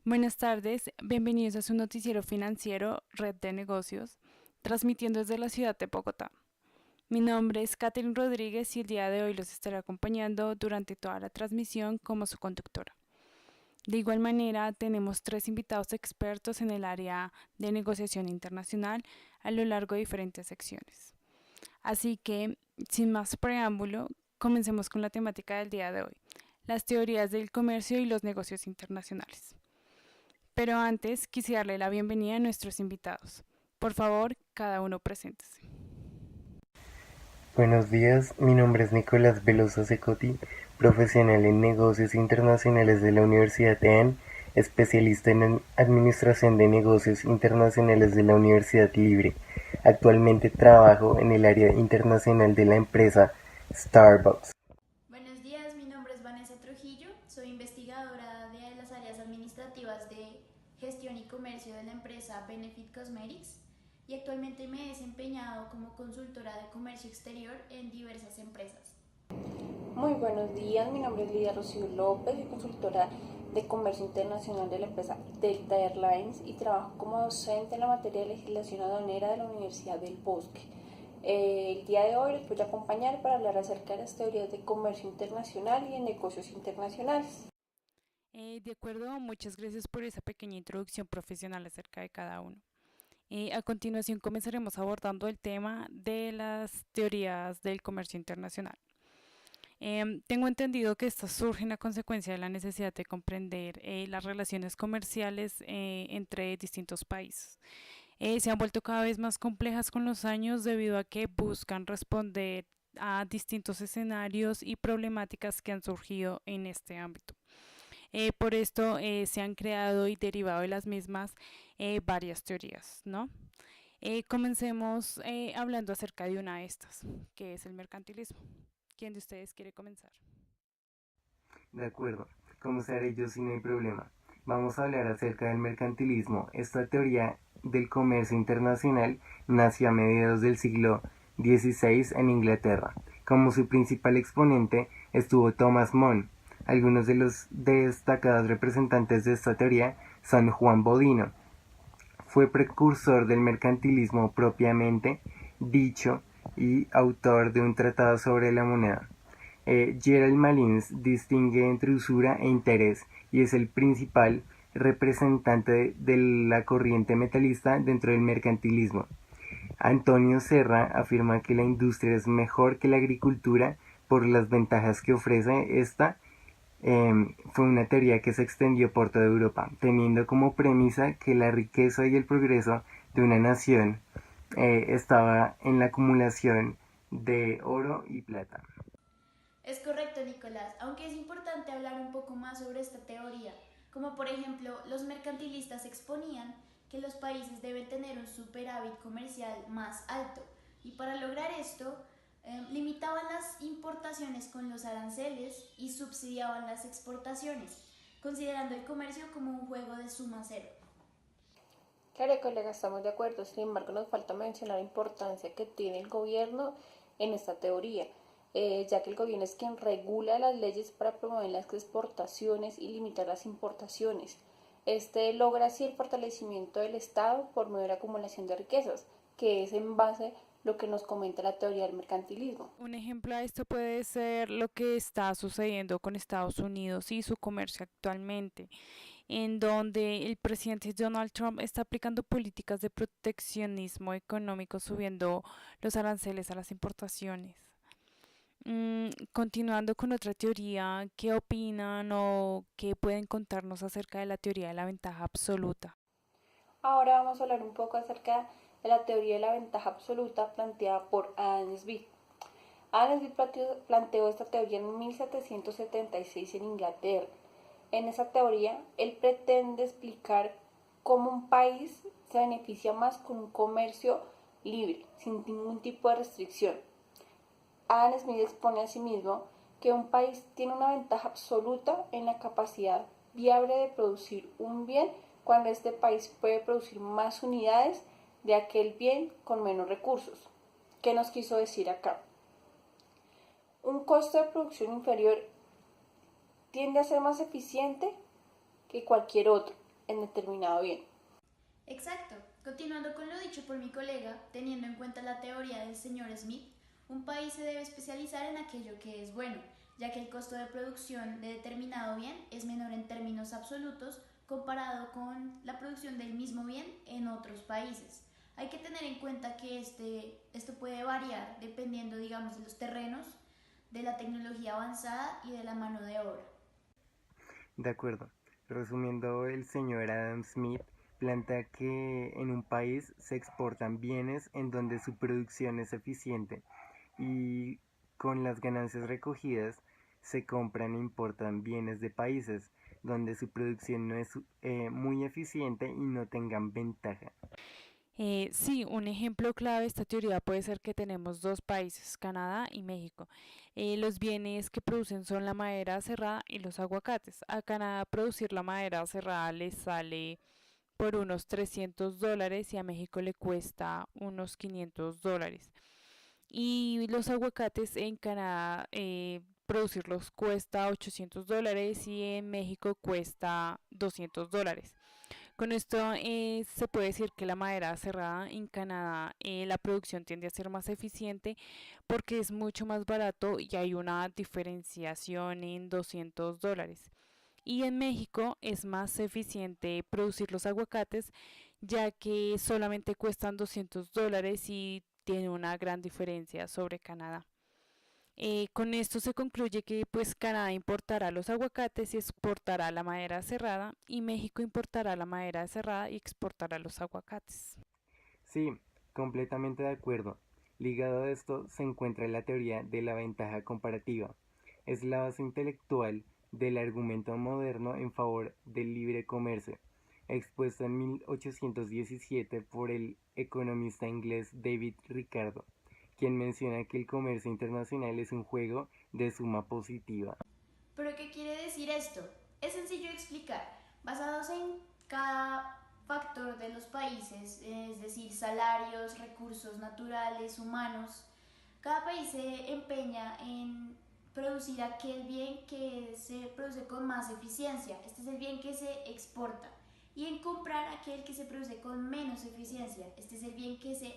Buenas tardes, bienvenidos a su noticiero financiero Red de Negocios, transmitiendo desde la ciudad de Bogotá. Mi nombre es Catherine Rodríguez y el día de hoy los estaré acompañando durante toda la transmisión como su conductora. De igual manera, tenemos tres invitados expertos en el área de negociación internacional a lo largo de diferentes secciones. Así que, sin más preámbulo, comencemos con la temática del día de hoy, las teorías del comercio y los negocios internacionales. Pero antes quisiera darle la bienvenida a nuestros invitados. Por favor, cada uno preséntese. Buenos días, mi nombre es Nicolás Velosa Secotti, profesional en negocios internacionales de la Universidad EAN, especialista en administración de negocios internacionales de la Universidad Libre. Actualmente trabajo en el área internacional de la empresa Starbucks. Buenos días, mi nombre es Vanessa Trujillo, soy investigadora de las áreas administrativas de gestión y comercio de la empresa Benefit Cosmetics y actualmente me he desempeñado como consultora de comercio exterior en diversas empresas. Muy buenos días, mi nombre es Lidia Rocío López, soy consultora de comercio internacional de la empresa Delta Airlines y trabajo como docente en la materia de legislación aduanera de la Universidad del Bosque. El día de hoy les voy a acompañar para hablar acerca de las teorías de comercio internacional y de negocios internacionales. De acuerdo, muchas gracias por esa pequeña introducción profesional acerca de cada uno. A continuación comenzaremos abordando el tema de las teorías del comercio internacional. Tengo entendido que estas surgen a consecuencia de la necesidad de comprender las relaciones comerciales entre distintos países. Se han vuelto cada vez más complejas con los años debido a que buscan responder a distintos escenarios y problemáticas que han surgido en este ámbito. Por esto se han creado y derivado de las mismas varias teorías, ¿no? Comencemos hablando acerca de una de estas, que es el mercantilismo. ¿Quién de ustedes quiere comenzar? De acuerdo, comenzaré yo si no hay problema. Vamos a hablar acerca del mercantilismo. Esta teoría del comercio internacional nació a mediados del siglo XVI en Inglaterra. Como su principal exponente estuvo Thomas More. Algunos de los destacados representantes de esta teoría son Juan Bodino. Fue precursor del mercantilismo propiamente dicho y autor de un tratado sobre la moneda. Gerald Malins distingue entre usura e interés y es el principal representante de la corriente metalista dentro del mercantilismo. Antonio Serra afirma que la industria es mejor que la agricultura por las ventajas que ofrece esta. Fue una teoría que se extendió por toda Europa, teniendo como premisa que la riqueza y el progreso de una nación estaba en la acumulación de oro y plata. Es correcto, Nicolás, aunque es importante hablar un poco más sobre esta teoría, como por ejemplo los mercantilistas exponían que los países deben tener un superávit comercial más alto y para lograr esto limitaban las importaciones con los aranceles y subsidiaban las exportaciones, considerando el comercio como un juego de suma cero. Claro, colega, estamos de acuerdo, sin embargo nos falta mencionar la importancia que tiene el gobierno en esta teoría, ya que el gobierno es quien regula las leyes para promover las exportaciones y limitar las importaciones. Este logra así el fortalecimiento del Estado por medio de la acumulación de riquezas, que es en base a lo que nos comenta la teoría del mercantilismo. Un ejemplo a esto puede ser lo que está sucediendo con Estados Unidos y su comercio actualmente, en donde el presidente Donald Trump está aplicando políticas de proteccionismo económico, subiendo los aranceles a las importaciones. Continuando con otra teoría, ¿qué opinan o qué pueden contarnos acerca de la teoría de la ventaja absoluta? Ahora vamos a hablar un poco acerca de la teoría de la ventaja absoluta planteada por Adam Smith. Adam Smith planteó esta teoría en 1776 en Inglaterra. En esa teoría, él pretende explicar cómo un país se beneficia más con un comercio libre, sin ningún tipo de restricción. Adam Smith expone asimismo que un país tiene una ventaja absoluta en la capacidad viable de producir un bien cuando este país puede producir más unidades de aquel bien con menos recursos. ¿Qué nos quiso decir acá? Un costo de producción inferior tiende a ser más eficiente que cualquier otro, en determinado bien. Exacto. Continuando con lo dicho por mi colega, teniendo en cuenta la teoría del señor Smith, un país se debe especializar en aquello que es bueno, ya que el costo de producción de determinado bien es menor en términos absolutos comparado con la producción del mismo bien en otros países. Hay que tener en cuenta que esto puede variar dependiendo, digamos, de los terrenos, de la tecnología avanzada y de la mano de obra. De acuerdo. Resumiendo, el señor Adam Smith plantea que en un país se exportan bienes en donde su producción es eficiente y con las ganancias recogidas se compran e importan bienes de países donde su producción no es muy eficiente y no tengan ventaja. Sí, un ejemplo clave de esta teoría puede ser que tenemos dos países, Canadá y México. Los bienes que producen son la madera cerrada y los aguacates. A Canadá producir la madera cerrada le sale por unos $300 y a México le cuesta unos $500. Y los aguacates en Canadá producirlos cuesta $800 y en México cuesta $200. Con esto se puede decir que la madera cerrada en Canadá, la producción tiende a ser más eficiente porque es mucho más barato y hay una diferenciación en $200. Y en México es más eficiente producir los aguacates ya que solamente cuestan $200 y tiene una gran diferencia sobre Canadá. Con esto se concluye que pues Canadá importará los aguacates y exportará la madera cerrada y México importará la madera cerrada y exportará los aguacates. Sí, completamente de acuerdo. Ligado a esto se encuentra la teoría de la ventaja comparativa. Es la base intelectual del argumento moderno en favor del libre comercio, expuesta en 1817 por el economista inglés David Ricardo, quien menciona que el comercio internacional es un juego de suma positiva. ¿Pero qué quiere decir esto? Es sencillo de explicar. Basados en cada factor de los países, es decir, salarios, recursos naturales, humanos, cada país se empeña en producir aquel bien que se produce con más eficiencia. Este es el bien que se exporta. Y en comprar aquel que se produce con menos eficiencia. Este es el bien que se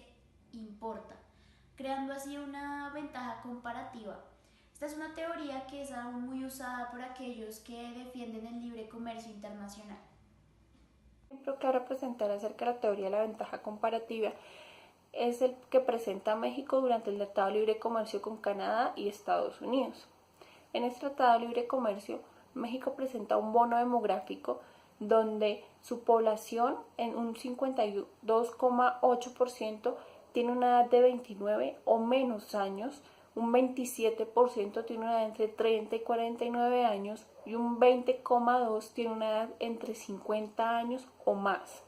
importa, creando así una ventaja comparativa. Esta es una teoría que es aún muy usada por aquellos que defienden el libre comercio internacional. Un ejemplo claro a presentar acerca de la teoría de la ventaja comparativa es el que presenta México durante el Tratado de Libre Comercio con Canadá y Estados Unidos. En este Tratado de Libre Comercio, México presenta un bono demográfico donde su población en un 52,8% tiene una edad de 29 o menos años, un 27% tiene una edad entre 30 y 49 años y un 20,2% tiene una edad entre 50 años o más.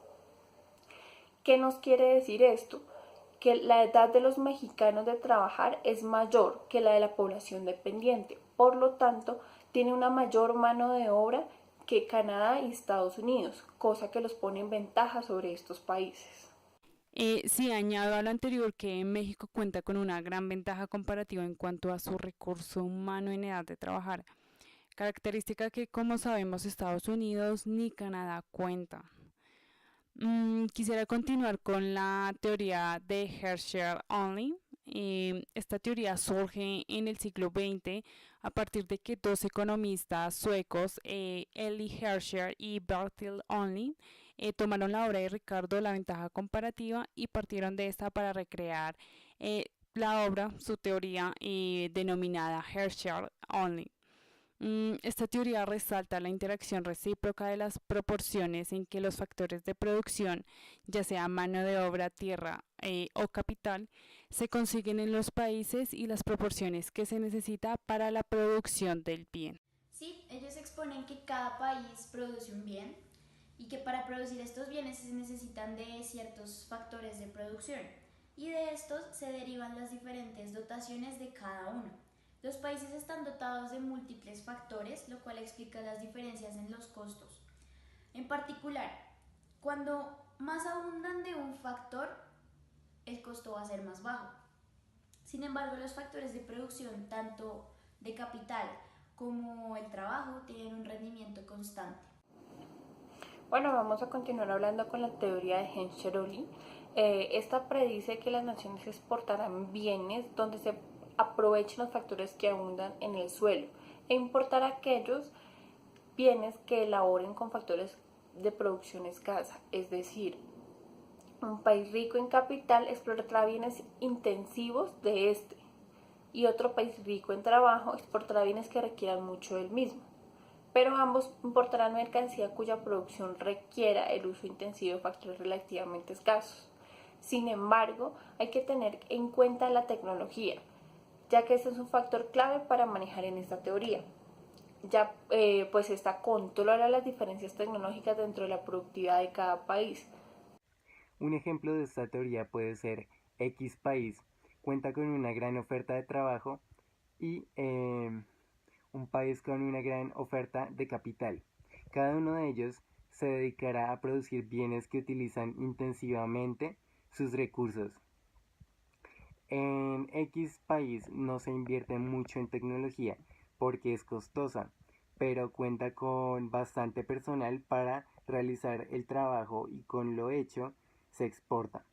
¿Qué nos quiere decir esto? Que la edad de los mexicanos de trabajar es mayor que la de la población dependiente, por lo tanto, tiene una mayor mano de obra que Canadá y Estados Unidos, cosa que los pone en ventaja sobre estos países. Sí, añado a lo anterior que México cuenta con una gran ventaja comparativa en cuanto a su recurso humano en edad de trabajar, característica que como sabemos Estados Unidos ni Canadá cuenta. Quisiera continuar con la teoría de Herschel-Only. Esta teoría surge en el siglo XX a partir de que dos economistas suecos, Eli Herschel y Bertil Only, tomaron la obra de Ricardo, La ventaja comparativa, y partieron de esta para recrear la obra, su teoría denominada Herschel-Only. Esta teoría resalta la interacción recíproca de las proporciones en que los factores de producción, ya sea mano de obra, tierra o capital, se consiguen en los países y las proporciones que se necesita para la producción del bien. Sí, ellos exponen que cada país produce un bien y que para producir estos bienes se necesitan de ciertos factores de producción y de estos se derivan las diferentes dotaciones de cada uno. Los países están dotados de múltiples factores, lo cual explica las diferencias en los costos. En particular, cuando más abundan de un factor, el costo va a ser más bajo. Sin embargo, los factores de producción, tanto de capital como el trabajo, tienen un rendimiento constante. Bueno, vamos a continuar hablando con la teoría de Henschel-Olin. Esta predice que las naciones exportarán bienes donde se aprovechen los factores que abundan en el suelo e importar aquellos bienes que elaboren con factores de producción escasa, es decir, un país rico en capital explotará bienes intensivos de este y otro país rico en trabajo exportará bienes que requieran mucho del mismo, pero ambos importarán mercancía cuya producción requiera el uso intensivo de factores relativamente escasos. Sin embargo, hay que tener en cuenta la tecnología, ya que este es un factor clave para manejar en esta teoría. Ya pues esta controla las diferencias tecnológicas dentro de la productividad de cada país. Un ejemplo de esta teoría puede ser X país cuenta con una gran oferta de trabajo y un país con una gran oferta de capital. Cada uno de ellos se dedicará a producir bienes que utilizan intensivamente sus recursos. En X país no se invierte mucho en tecnología porque es costosa, pero cuenta con bastante personal para realizar el trabajo y con lo hecho se exporta.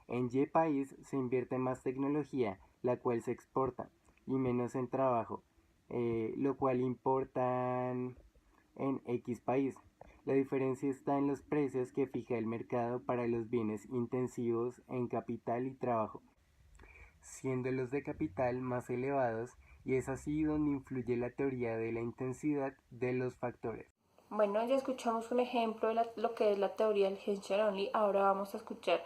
En Y país se invierte más tecnología, la cual se exporta, y menos en trabajo, lo cual importan en X país. La diferencia está en los precios que fija el mercado para los bienes intensivos en capital y trabajo, siendo los de capital más elevados, y es así donde influye la teoría de la intensidad de los factores. Bueno, ya escuchamos un ejemplo de lo que es la teoría del Henschel-Olin. Ahora vamos a escuchar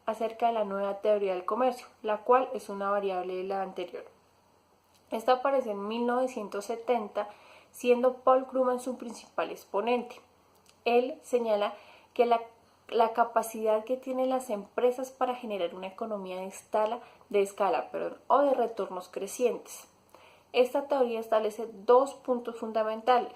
acerca de la nueva teoría del comercio, la cual es una variable de la anterior. Esta aparece en 1970, siendo Paul Krugman su principal exponente. Él señala que la capacidad que tienen las empresas para generar una economía de escala o de retornos crecientes. Esta teoría establece dos puntos fundamentales,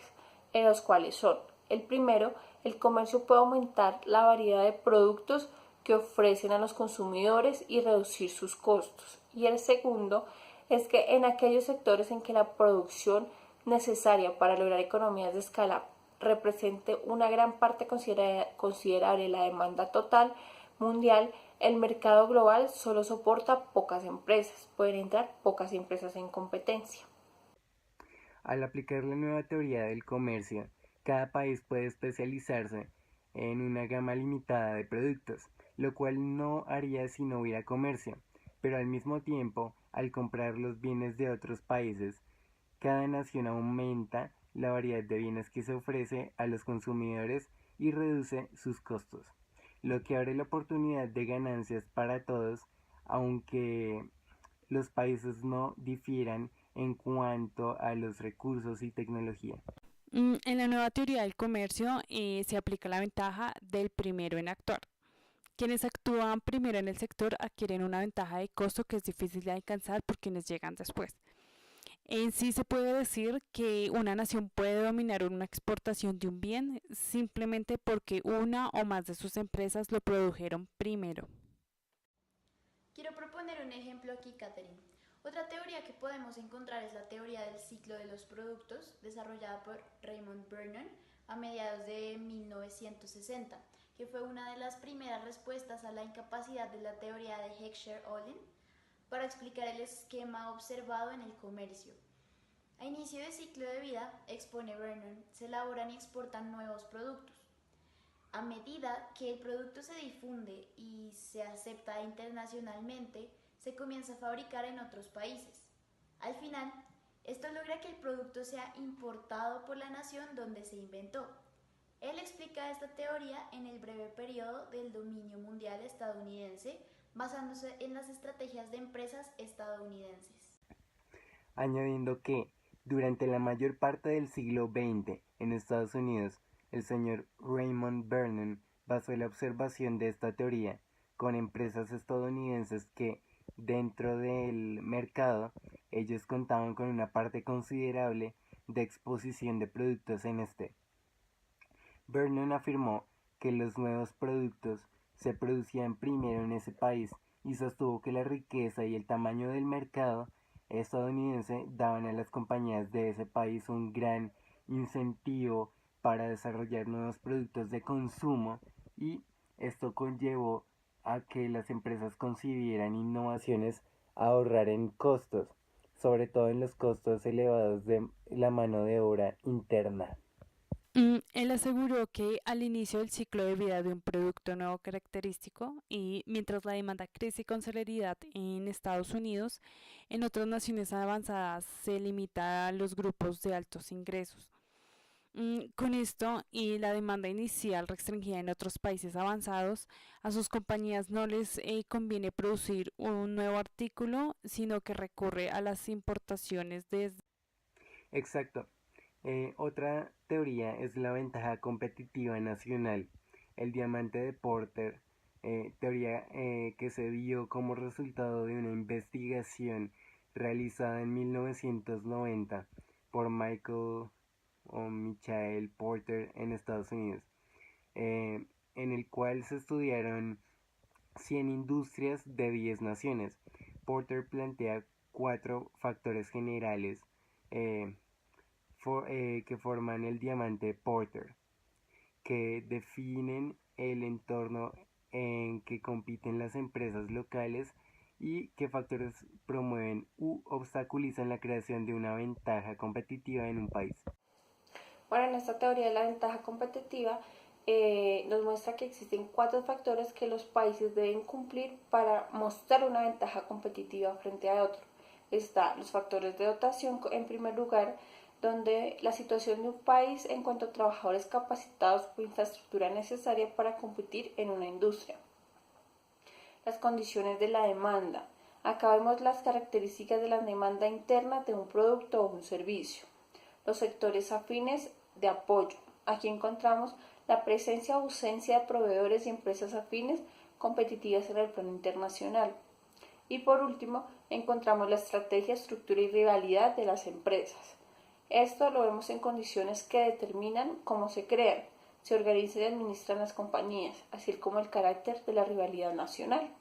en los cuales son: el primero, el comercio puede aumentar la variedad de productos que ofrecen a los consumidores y reducir sus costos. Y el segundo es que en aquellos sectores en que la producción necesaria para lograr economías de escala represente una gran parte considerable de la demanda total mundial, el mercado global solo soporta pocas empresas, pueden entrar pocas empresas en competencia. Al aplicar la nueva teoría del comercio, cada país puede especializarse en una gama limitada de productos, lo cual no haría si no hubiera comercio, pero al mismo tiempo, al comprar los bienes de otros países, cada nación aumenta la variedad de bienes que se ofrece a los consumidores y reduce sus costos, lo que abre la oportunidad de ganancias para todos, aunque los países no difieran en cuanto a los recursos y tecnología. En la nueva teoría del comercio se aplica la ventaja del primero en actuar. Quienes actúan primero en el sector adquieren una ventaja de costo que es difícil de alcanzar por quienes llegan después. En sí se puede decir que una nación puede dominar una exportación de un bien simplemente porque una o más de sus empresas lo produjeron primero. Quiero proponer un ejemplo aquí, Catherine. Otra teoría que podemos encontrar es la teoría del ciclo de los productos, desarrollada por Raymond Vernon a mediados de 1960, que fue una de las primeras respuestas a la incapacidad de la teoría de Heckscher-Ohlin para explicar el esquema observado en el comercio. A inicio de ciclo de vida, expone Vernon, se elaboran y exportan nuevos productos. A medida que el producto se difunde y se acepta internacionalmente, se comienza a fabricar en otros países. Al final, esto logra que el producto sea importado por la nación donde se inventó. Él explica esta teoría en el breve periodo del dominio mundial estadounidense, basándose en las estrategias de empresas estadounidenses. Añadiendo que, durante la mayor parte del siglo XX en Estados Unidos, el señor Raymond Vernon basó la observación de esta teoría con empresas estadounidenses que, dentro del mercado, ellos contaban con una parte considerable de exposición de productos en este. Vernon afirmó que los nuevos productos se producían primero en ese país y sostuvo que la riqueza y el tamaño del mercado estadounidense daban a las compañías de ese país un gran incentivo para desarrollar nuevos productos de consumo, y esto conllevó a que las empresas concibieran innovaciones a ahorrar en costos, sobre todo en los costos elevados de la mano de obra interna. Él aseguró que al inicio del ciclo de vida de un producto nuevo característico y mientras la demanda crece con celeridad en Estados Unidos, en otras naciones avanzadas se limita a los grupos de altos ingresos. Con esto y la demanda inicial restringida en otros países avanzados, a sus compañías no les conviene producir un nuevo artículo, sino que recurre a las importaciones desde... Exacto. Otra teoría es la ventaja competitiva nacional. El diamante de Porter, teoría que se dio como resultado de una investigación realizada en 1990 por Michael Porter en Estados Unidos, en el cual se estudiaron 100 industrias de 10 naciones. Porter plantea 4 factores generales eh, que forman el diamante Porter, que definen el entorno en que compiten las empresas locales y qué factores promueven u obstaculizan la creación de una ventaja competitiva en un país. Bueno, en esta teoría de la ventaja competitiva nos muestra que existen 4 factores que los países deben cumplir para mostrar una ventaja competitiva frente a otro. Están los factores de dotación, en primer lugar, donde la situación de un país en cuanto a trabajadores capacitados o infraestructura necesaria para competir en una industria. Las condiciones de la demanda. Acá vemos las características de la demanda interna de un producto o un servicio. Los sectores afines de apoyo. Aquí encontramos la presencia o ausencia de proveedores y empresas afines competitivas en el plano internacional. Y por último, encontramos la estrategia, estructura y rivalidad de las empresas. Esto lo vemos en condiciones que determinan cómo se crean, se organizan y administran las compañías, así como el carácter de la rivalidad nacional.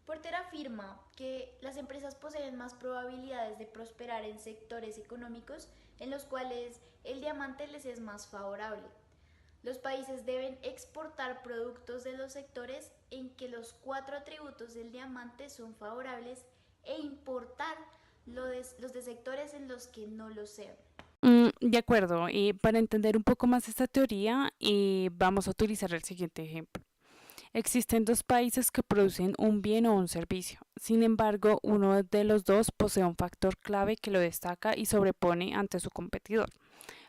Porter afirma que las empresas poseen más probabilidades de prosperar en sectores económicos en los cuales el diamante les es más favorable. Los países deben exportar productos de los sectores en que los 4 atributos del diamante son favorables e importar los de sectores en los que no lo sean. De acuerdo, para entender un poco más esta teoría, vamos a utilizar el siguiente ejemplo. Existen 2 países que producen un bien o un servicio. Sin embargo, uno de los dos posee un factor clave que lo destaca y sobrepone ante su competidor.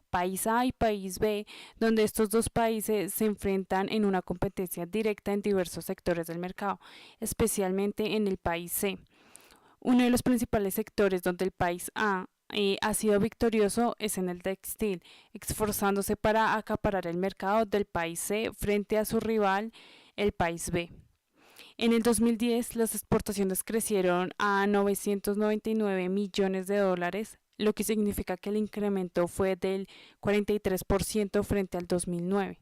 País A y País B, donde estos 2 países se enfrentan en una competencia directa en diversos sectores del mercado, especialmente en el país C. Uno de los principales sectores donde el país A ha sido victorioso es en el textil, esforzándose para acaparar el mercado del país C frente a su rival, el país B. En el 2010, las exportaciones crecieron a 999 millones de dólares, lo que significa que el incremento fue del 43% frente al 2009.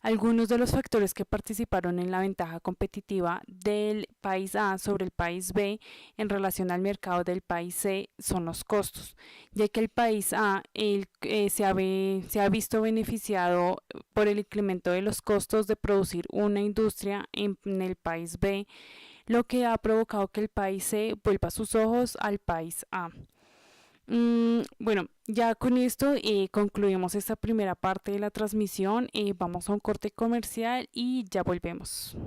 Algunos de los factores que participaron en la ventaja competitiva del país A sobre el país B en relación al mercado del país C son los costos, ya que el país A se ha visto beneficiado por el incremento de los costos de producir una industria en el país B, lo que ha provocado que el país C vuelva sus ojos al país A. Bueno, ya con esto concluimos esta primera parte de la transmisión. Vamos a un corte comercial y ya volvemos.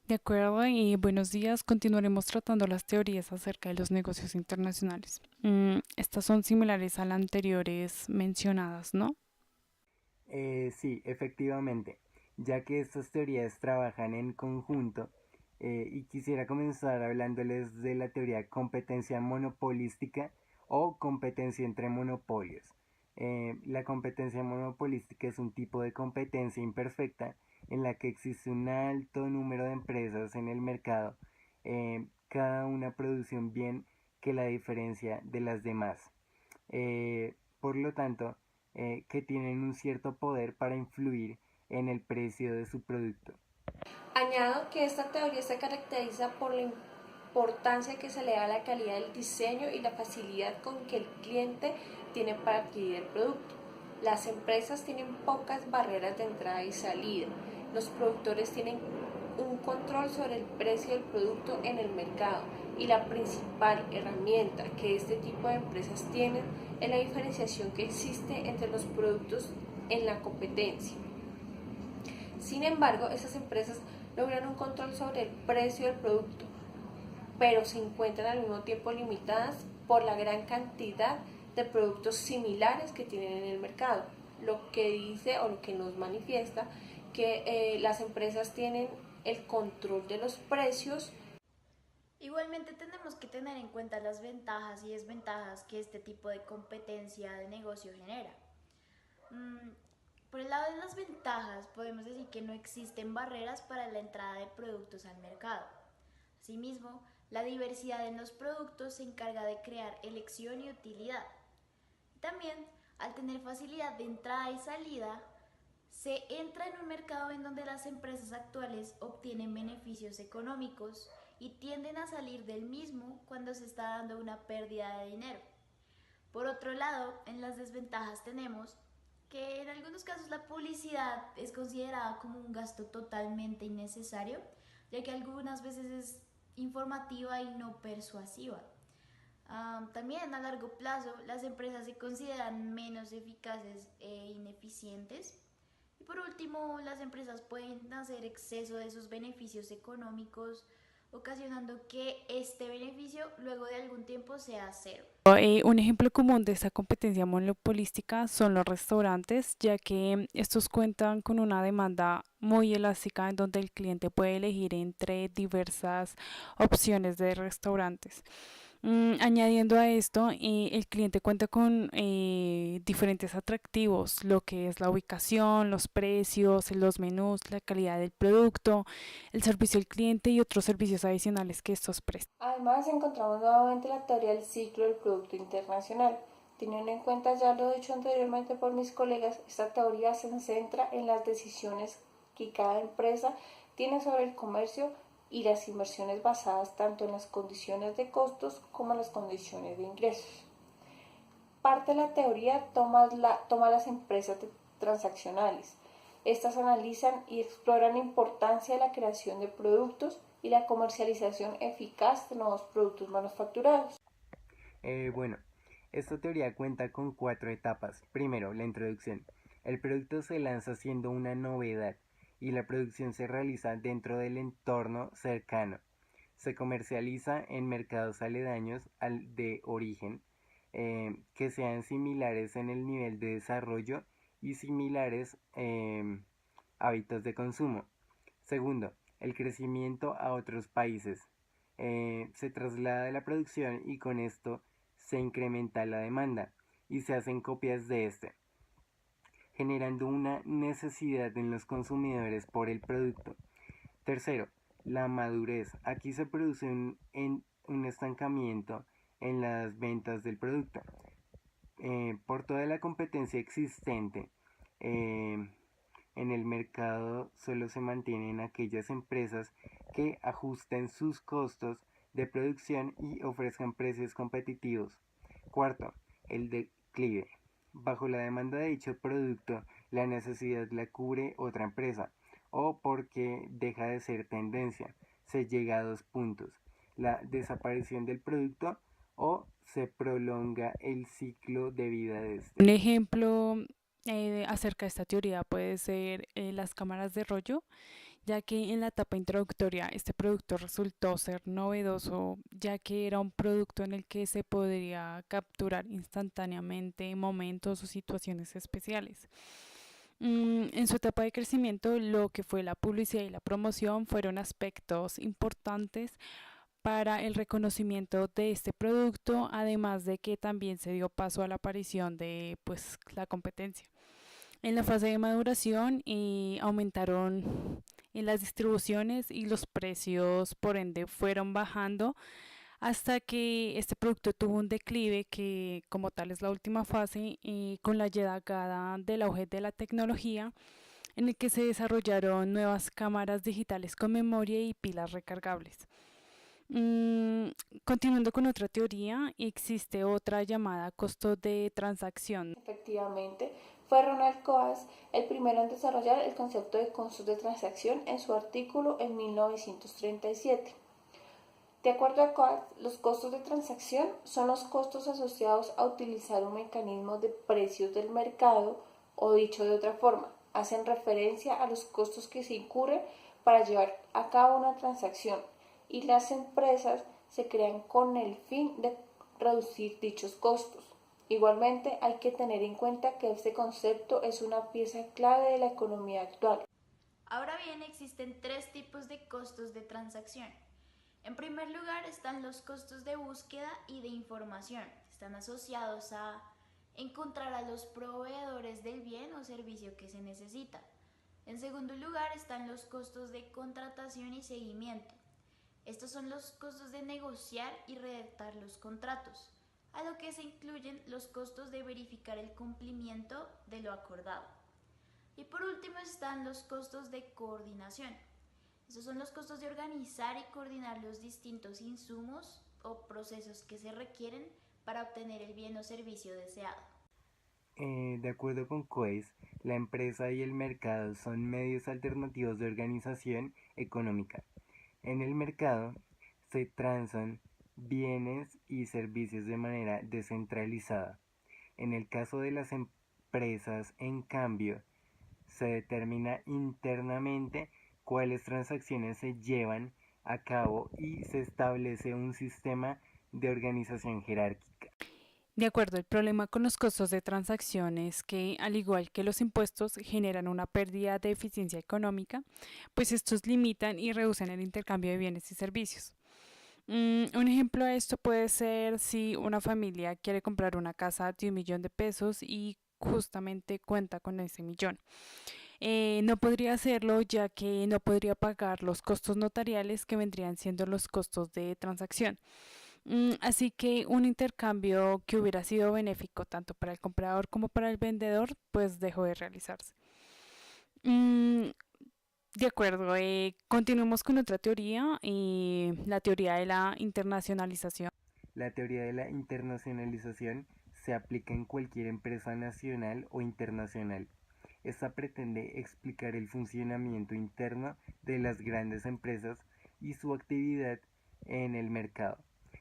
De acuerdo, buenos días. Continuaremos tratando las teorías acerca de los negocios internacionales. Estas son similares a las anteriores mencionadas, ¿no? Sí, efectivamente, ya que estas teorías trabajan en conjunto, y quisiera comenzar hablándoles de la teoría competencia monopolística o competencia entre monopolios. La competencia monopolística es un tipo de competencia imperfecta en la que existe un alto número de empresas en el mercado, cada una produce un bien que la diferencia de las demás. Por lo tanto, que tienen un cierto poder para influir en el precio de su producto. Añado que esta teoría se caracteriza por la importancia que se le da a la calidad del diseño y la facilidad con que el cliente tiene para adquirir el producto. Las empresas tienen pocas barreras de entrada y salida. Los productores tienen un control sobre el precio del producto en el mercado y la principal herramienta que este tipo de empresas tienen es la diferenciación que existe entre los productos en la competencia. Sin embargo, esas empresas logran un control sobre el precio del producto, pero se encuentran al mismo tiempo limitadas por la gran cantidad de productos similares que tienen en el mercado, lo que dice o lo que nos manifiesta que las empresas tienen el control de los precios. Igualmente tenemos que tener en cuenta las ventajas y desventajas que este tipo de competencia de negocio genera. Por el lado de las ventajas, podemos decir que no existen barreras para la entrada de productos al mercado. Asimismo, la diversidad en los productos se encarga de crear elección y utilidad. También, al tener facilidad de entrada y salida, se entra en un mercado en donde las empresas actuales obtienen beneficios económicos y tienden a salir del mismo cuando se está dando una pérdida de dinero. Por otro lado, en las desventajas tenemos que en algunos casos la publicidad es considerada como un gasto totalmente innecesario, ya que algunas veces es informativa y no persuasiva. También a largo plazo las empresas se consideran menos eficaces e ineficientes. Y por último, las empresas pueden hacer exceso de sus beneficios económicos, ocasionando que este beneficio luego de algún tiempo sea cero. Un ejemplo común de esta competencia monopolística son los restaurantes, ya que estos cuentan con una demanda muy elástica en donde el cliente puede elegir entre diversas opciones de restaurantes. Añadiendo a esto, el cliente cuenta con diferentes atractivos, lo que es la ubicación, los precios, los menús, la calidad del producto, el servicio al cliente y otros servicios adicionales que estos prestan. Además, encontramos nuevamente la teoría del ciclo del Producto Internacional. Teniendo en cuenta ya lo dicho anteriormente por mis colegas, esta teoría se centra en las decisiones que cada empresa tiene sobre el comercio y las inversiones basadas tanto en las condiciones de costos como en las condiciones de ingresos. Parte de la teoría toma las empresas transaccionales. Estas analizan y exploran la importancia de la creación de productos y la comercialización eficaz de nuevos productos manufacturados. Bueno, esta teoría cuenta con 4 etapas. Primero, la introducción. El producto se lanza siendo una novedad y la producción se realiza dentro del entorno cercano. Se comercializa en mercados aledaños al de origen, que sean similares en el nivel de desarrollo y similares hábitos de consumo. Segundo, el crecimiento a otros países. Se traslada la producción y con esto se incrementa la demanda y se hacen copias de este, generando una necesidad en los consumidores por el producto. Tercero, la madurez. Aquí se produce un estancamiento en las ventas del producto. Por toda la competencia existente en el mercado, solo se mantienen aquellas empresas que ajusten sus costos de producción y ofrezcan precios competitivos. Cuarto, el declive. Bajo la demanda de dicho producto, la necesidad la cubre otra empresa, o porque deja de ser tendencia. Se llega a 2 puntos: la desaparición del producto o se prolonga el ciclo de vida de este. Un ejemplo acerca de esta teoría puede ser las cámaras de rollo, ya que en la etapa introductoria este producto resultó ser novedoso, ya que era un producto en el que se podría capturar instantáneamente momentos o situaciones especiales. En su etapa de crecimiento, lo que fue la publicidad y la promoción fueron aspectos importantes para el reconocimiento de este producto, además de que también se dio paso a la aparición de pues, la competencia. En la fase de maduración aumentaron en las distribuciones y los precios por ende fueron bajando hasta que este producto tuvo un declive que como tal es la última fase con la llegada del auge de la tecnología en el que se desarrollaron nuevas cámaras digitales con memoria y pilas recargables. Continuando con otra teoría, existe otra llamada costo de transacción. Efectivamente, Fue Ronald Coase el primero en desarrollar el concepto de costos de transacción en su artículo en 1937. De acuerdo a Coase, los costos de transacción son los costos asociados a utilizar un mecanismo de precios del mercado, o dicho de otra forma, hacen referencia a los costos que se incurren para llevar a cabo una transacción, y las empresas se crean con el fin de reducir dichos costos. Igualmente, hay que tener en cuenta que este concepto es una pieza clave de la economía actual. Ahora bien, existen tres tipos de costos de transacción. En primer lugar están los costos de búsqueda y de información. Están asociados a encontrar a los proveedores del bien o servicio que se necesita. En segundo lugar están los costos de contratación y seguimiento. Estos son los costos de negociar y redactar los contratos, a lo que se incluyen los costos de verificar el cumplimiento de lo acordado. Y por último están los costos de coordinación. Estos son los costos de organizar y coordinar los distintos insumos o procesos que se requieren para obtener el bien o servicio deseado. De acuerdo con Coase, la empresa y el mercado son medios alternativos de organización económica. En el mercado se transan bienes y servicios de manera descentralizada. En el caso de las empresas, en cambio, se determina internamente cuáles transacciones se llevan a cabo y se establece un sistema de organización jerárquica. De acuerdo, el problema con los costos de transacción es que, al igual que los impuestos, generan una pérdida de eficiencia económica, pues estos limitan y reducen el intercambio de bienes y servicios. Un ejemplo de esto puede ser si una familia quiere comprar una casa de 1 millón de pesos y justamente cuenta con ese millón. No podría hacerlo ya que no podría pagar los costos notariales que vendrían siendo los costos de transacción. Así que un intercambio que hubiera sido benéfico tanto para el comprador como para el vendedor, pues dejó de realizarse. Mm, de acuerdo, continuemos con otra teoría, la teoría de la internacionalización. La teoría de la internacionalización se aplica en cualquier empresa nacional o internacional. Esta pretende explicar el funcionamiento interno de las grandes empresas y su actividad en el mercado,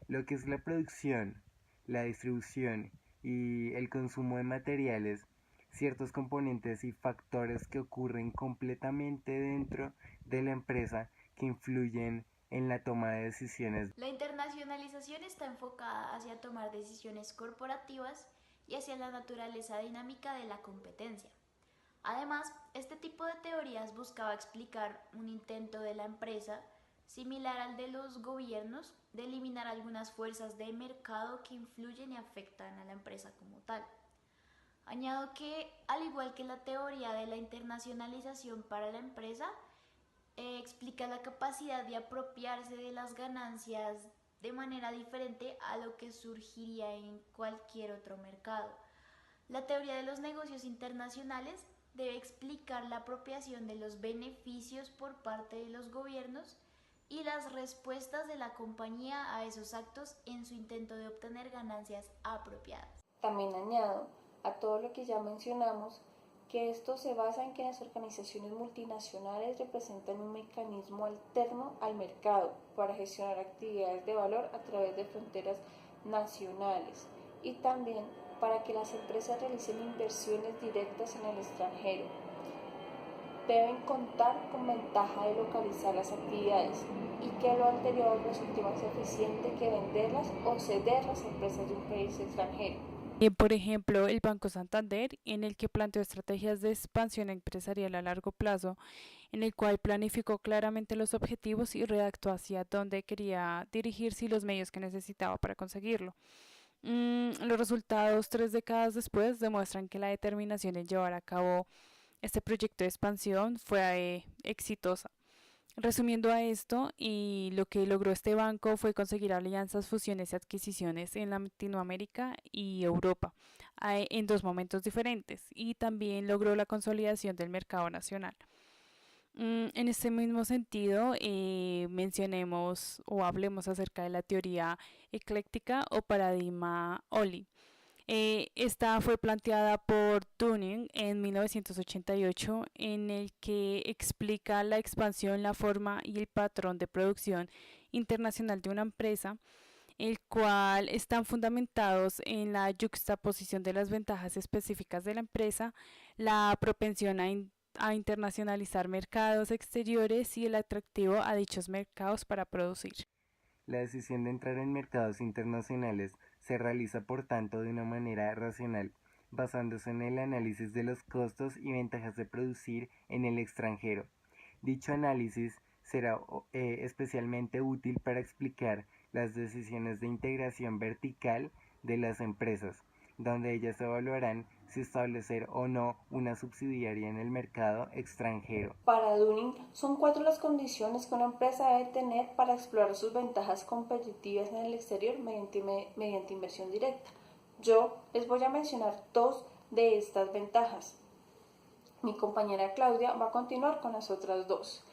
lo que es la producción, la distribución y el consumo de materiales, ciertos componentes y factores que ocurren completamente dentro de la empresa que influyen en la toma de decisiones. La internacionalización está enfocada hacia tomar decisiones corporativas y hacia la naturaleza dinámica de la competencia. Además, este tipo de teorías buscaba explicar un intento de la empresa, similar al de los gobiernos, de eliminar algunas fuerzas de mercado que influyen y afectan a la empresa como tal. Añado que, al igual que la teoría de la internacionalización para la empresa, explica la capacidad de apropiarse de las ganancias de manera diferente a lo que surgiría en cualquier otro mercado. La teoría de los negocios internacionales debe explicar la apropiación de los beneficios por parte de los gobiernos y las respuestas de la compañía a esos actos en su intento de obtener ganancias apropiadas. También añado a todo lo que ya mencionamos que esto se basa en que las organizaciones multinacionales representan un mecanismo alterno al mercado para gestionar actividades de valor a través de fronteras nacionales y también para que las empresas realicen inversiones directas en el extranjero. Deben contar con ventaja de localizar las actividades y que lo anterior resulte más eficiente que venderlas o ceder las empresas de un país extranjero. Por ejemplo, el Banco Santander, en el que planteó estrategias de expansión empresarial a largo plazo, en el cual planificó claramente los objetivos y redactó hacia dónde quería dirigirse y los medios que necesitaba para conseguirlo. Los resultados 3 décadas después demuestran que la determinación en llevar a cabo este proyecto de expansión fue exitosa. Resumiendo a esto, y lo que logró este banco fue conseguir alianzas, fusiones y adquisiciones en Latinoamérica y Europa en 2 momentos diferentes, y también logró la consolidación del mercado nacional. En este mismo sentido, mencionemos o hablemos acerca de la teoría ecléctica o paradigma Oli. Esta fue planteada por Dunning en 1988, en el que explica la expansión, la forma y el patrón de producción internacional de una empresa, el cual están fundamentados en la yuxtaposición de las ventajas específicas de la empresa, la propensión a internacionalizar mercados exteriores y el atractivo a dichos mercados para producir. La decisión de entrar en mercados internacionales se realiza por tanto de una manera racional, basándose en el análisis de los costos y ventajas de producir en el extranjero. Dicho análisis será especialmente útil para explicar las decisiones de integración vertical de las empresas, donde ellas evaluarán si establecer o no una subsidiaria en el mercado extranjero. Para Dunning, son 4 las condiciones que una empresa debe tener para explorar sus ventajas competitivas en el exterior mediante inversión directa. Yo les voy a mencionar 2 de estas ventajas. Mi compañera Claudia va a continuar con las otras 2.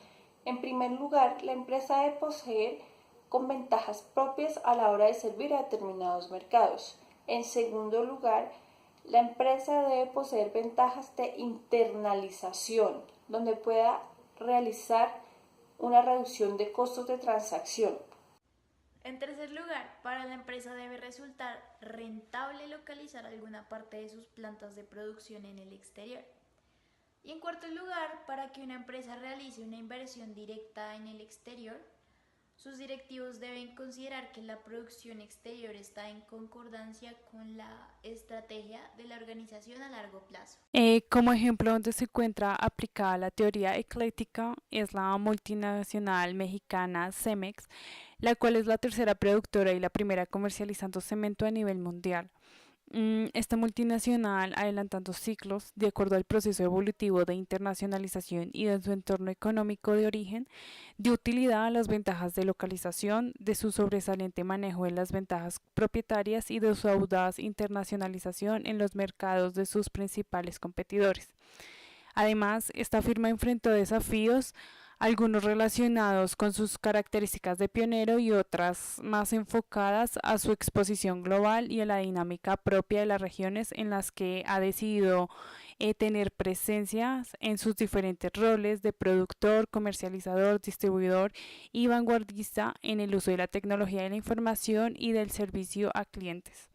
En primer lugar, la empresa debe poseer con ventajas propias a la hora de servir a determinados mercados. En segundo lugar, la empresa debe poseer ventajas de internalización, donde pueda realizar una reducción de costos de transacción. En tercer lugar, para la empresa debe resultar rentable localizar alguna parte de sus plantas de producción en el exterior. Y en cuarto lugar, para que una empresa realice una inversión directa en el exterior, sus directivos deben considerar que la producción exterior está en concordancia con la estrategia de la organización a largo plazo. Como ejemplo donde se encuentra aplicada la teoría ecléctica es la multinacional mexicana Cemex, la cual es la tercera productora y la primera comercializando cemento a nivel mundial. Esta multinacional, adelantando ciclos de acuerdo al proceso evolutivo de internacionalización y de su entorno económico de origen, dio utilidad a las ventajas de localización, de su sobresaliente manejo de las ventajas propietarias y de su audaz internacionalización en los mercados de sus principales competidores. Además, esta firma enfrentó desafíos, algunos relacionados con sus características de pionero y otras más enfocadas a su exposición global y a la dinámica propia de las regiones en las que ha decidido tener presencia en sus diferentes roles de productor, comercializador, distribuidor y vanguardista en el uso de la tecnología de la información y del servicio a clientes.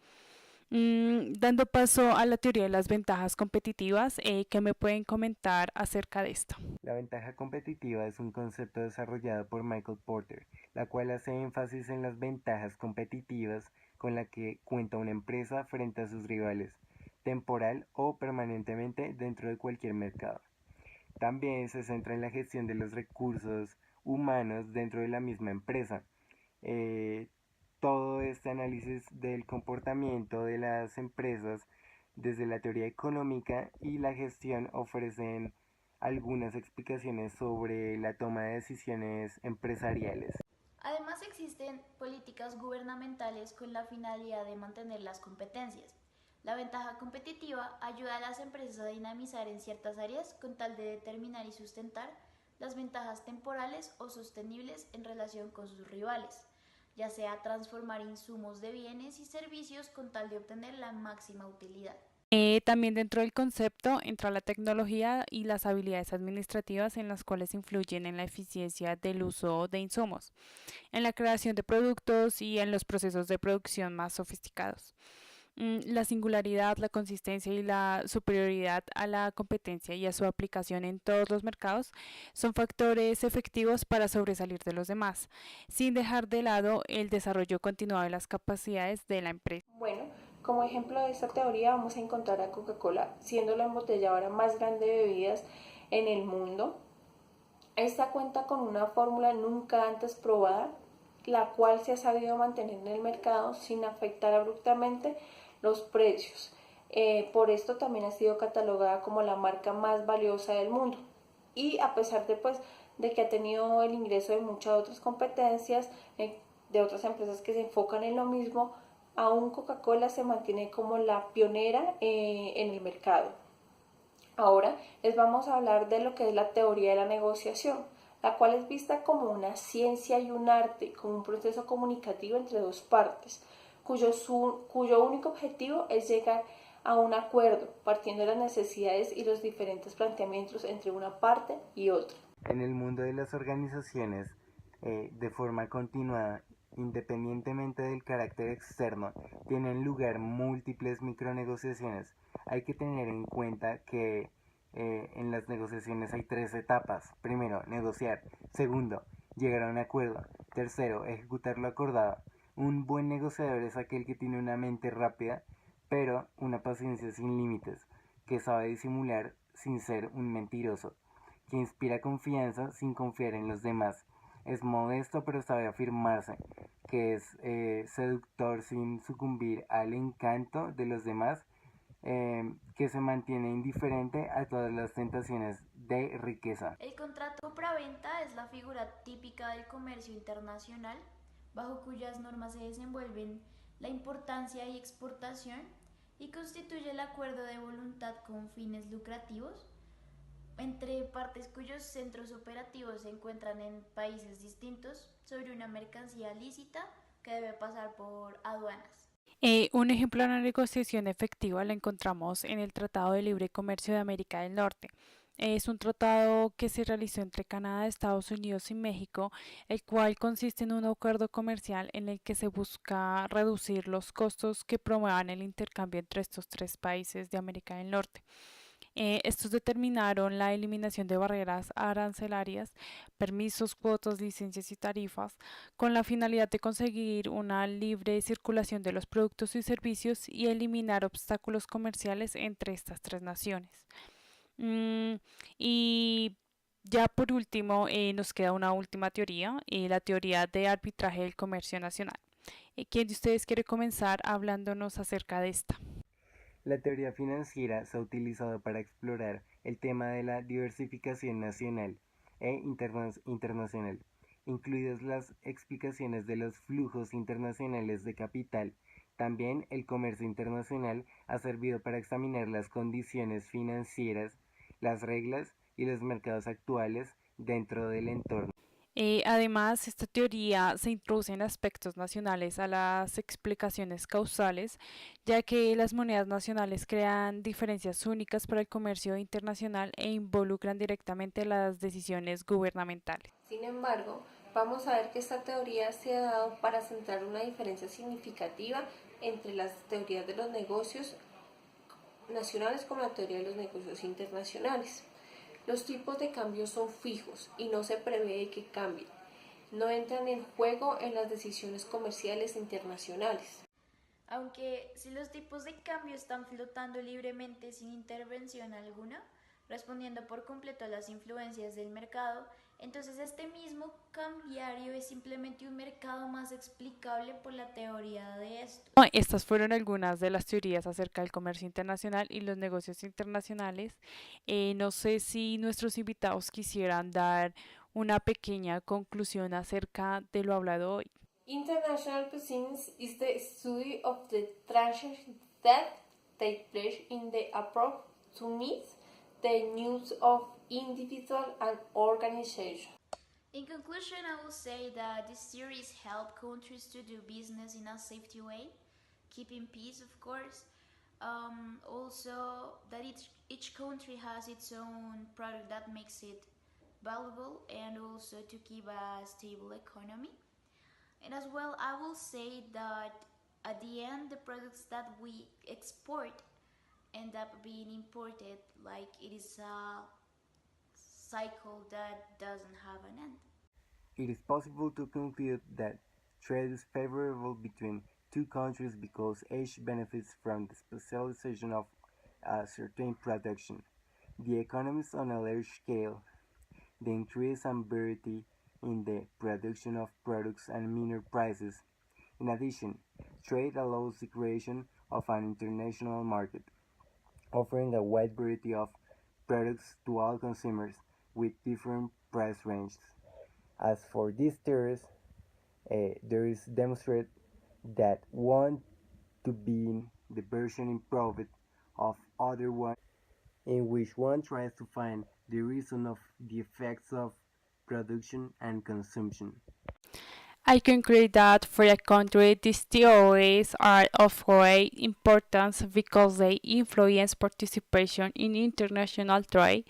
Dando paso a la teoría de las ventajas competitivas, ¿qué me pueden comentar acerca de esto? La ventaja competitiva es un concepto desarrollado por Michael Porter, la cual hace énfasis en las ventajas competitivas con las que cuenta una empresa frente a sus rivales, temporal o permanentemente dentro de cualquier mercado. También se centra en la gestión de los recursos humanos dentro de la misma empresa. Todo este análisis del comportamiento de las empresas desde la teoría económica y la gestión ofrecen algunas explicaciones sobre la toma de decisiones empresariales. Además existen políticas gubernamentales con la finalidad de mantener las competencias. La ventaja competitiva ayuda a las empresas a dinamizar en ciertas áreas con tal de determinar y sustentar las ventajas temporales o sostenibles en relación con sus rivales, ya sea transformar insumos de bienes y servicios con tal de obtener la máxima utilidad. También dentro del concepto entra la tecnología y las habilidades administrativas en las cuales influyen en la eficiencia del uso de insumos, en la creación de productos y en los procesos de producción más sofisticados. La singularidad, la consistencia y la superioridad a la competencia y a su aplicación en todos los mercados son factores efectivos para sobresalir de los demás, sin dejar de lado el desarrollo continuado de las capacidades de la empresa. Bueno, como ejemplo de esta teoría vamos a encontrar a Coca-Cola, siendo la embotelladora más grande de bebidas en el mundo. Esta cuenta con una fórmula nunca antes probada, la cual se ha sabido mantener en el mercado sin afectar abruptamente los precios. Por esto también ha sido catalogada como la marca más valiosa del mundo. Y a pesar de que ha tenido el ingreso de muchas otras competencias, de otras empresas que se enfocan en lo mismo, aún Coca-Cola se mantiene como la pionera en el mercado. Ahora les vamos a hablar de lo que es la teoría de la negociación, la cual es vista como una ciencia y un arte, como un proceso comunicativo entre dos partes. cuyo único objetivo es llegar a un acuerdo, partiendo de las necesidades y los diferentes planteamientos entre una parte y otra. En el mundo de las organizaciones, de forma continuada, independientemente del carácter externo, tienen lugar múltiples micronegociaciones. Hay que tener en cuenta que en las negociaciones hay tres etapas. Primero, negociar. Segundo, llegar a un acuerdo. Tercero, ejecutar lo acordado. Un buen negociador es aquel que tiene una mente rápida, pero una paciencia sin límites, que sabe disimular sin ser un mentiroso, que inspira confianza sin confiar en los demás. Es modesto pero sabe afirmarse, que es seductor sin sucumbir al encanto de los demás, que se mantiene indiferente a todas las tentaciones de riqueza. El contrato compraventa es la figura típica del comercio internacional, bajo cuyas normas se desenvuelven la importancia y exportación y constituye el acuerdo de voluntad con fines lucrativos entre partes cuyos centros operativos se encuentran en países distintos sobre una mercancía lícita que debe pasar por aduanas. Un ejemplo de una negociación efectiva la encontramos en el Tratado de Libre Comercio de América del Norte. Es un tratado que se realizó entre Canadá, Estados Unidos y México, el cual consiste en un acuerdo comercial en el que se busca reducir los costos que promuevan el intercambio entre estos tres países de América del Norte. Estos determinaron la eliminación de barreras arancelarias, permisos, cuotas, licencias y tarifas, con la finalidad de conseguir una libre circulación de los productos y servicios y eliminar obstáculos comerciales entre estas tres naciones. Y ya por último, nos queda una última teoría, la teoría de arbitraje del comercio nacional. ¿Quién de ustedes quiere comenzar hablándonos acerca de esta? La teoría financiera se ha utilizado para explorar el tema de la diversificación nacional e internacional, incluidas las explicaciones de los flujos internacionales de capital. También el comercio internacional ha servido para examinar las condiciones financieras, las reglas y los mercados actuales dentro del entorno. Además, esta teoría se introduce en aspectos nacionales a las explicaciones causales, ya que las monedas nacionales crean diferencias únicas para el comercio internacional e involucran directamente las decisiones gubernamentales. Sin embargo, vamos a ver que esta teoría se ha dado para centrar una diferencia significativa entre las teorías de los negocios nacionales como la teoría de los negocios internacionales. Los tipos de cambio son fijos y no se prevé que cambien. No entran en juego en las decisiones comerciales internacionales. Aunque si los tipos de cambio están flotando libremente sin intervención alguna, respondiendo por completo a las influencias del mercado, entonces este mismo cambiario es simplemente un mercado más explicable por la teoría de esto. Estas fueron algunas de las teorías acerca del comercio internacional y los negocios internacionales. No sé si nuestros invitados quisieran dar una pequeña conclusión acerca de lo hablado hoy. International business is the study of the transactions that take place in the approach to meet the needs of individuals and organizations. In conclusion, I will say that this series help countries to do business in a safety way, keeping peace, of course. Also, that each country has its own product that makes it valuable, and also to keep a stable economy. And as well, I will say that at the end, the products that we export end up being imported, like it is a cycle that doesn't have an end. It is possible to conclude that trade is favorable between two countries because each benefits from the specialization of a certain production, the economies on a large scale, the increase and variety in the production of products and minor prices. In addition, trade allows the creation of an international market, offering a wide variety of products to all consumers with different price ranges. As for these theories, there is demonstrated that one to be the version improved of other one, in which one tries to find the reason of the effects of production and consumption. I conclude that for a country, these theories are of great importance because they influence participation in international trade,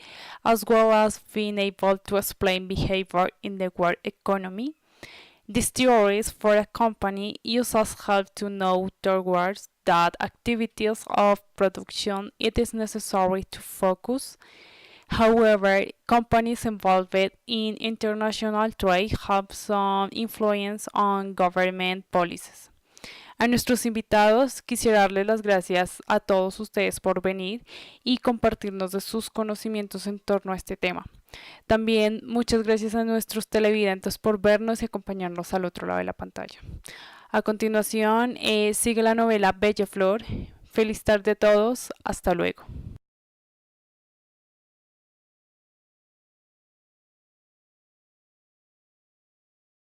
as well as being able to explain behavior in the world economy. These theories for a company use as help to know towards that activities of production it is necessary to focus. However, companies involved in international trade have some influence on government policies. A nuestros invitados quisiera darles las gracias a todos ustedes por venir y compartirnos de sus conocimientos en torno a este tema. También muchas gracias a nuestros televidentes por vernos y acompañarnos al otro lado de la pantalla. A continuación, sigue la novela Bella Flor. Feliz tarde a todos. Hasta luego.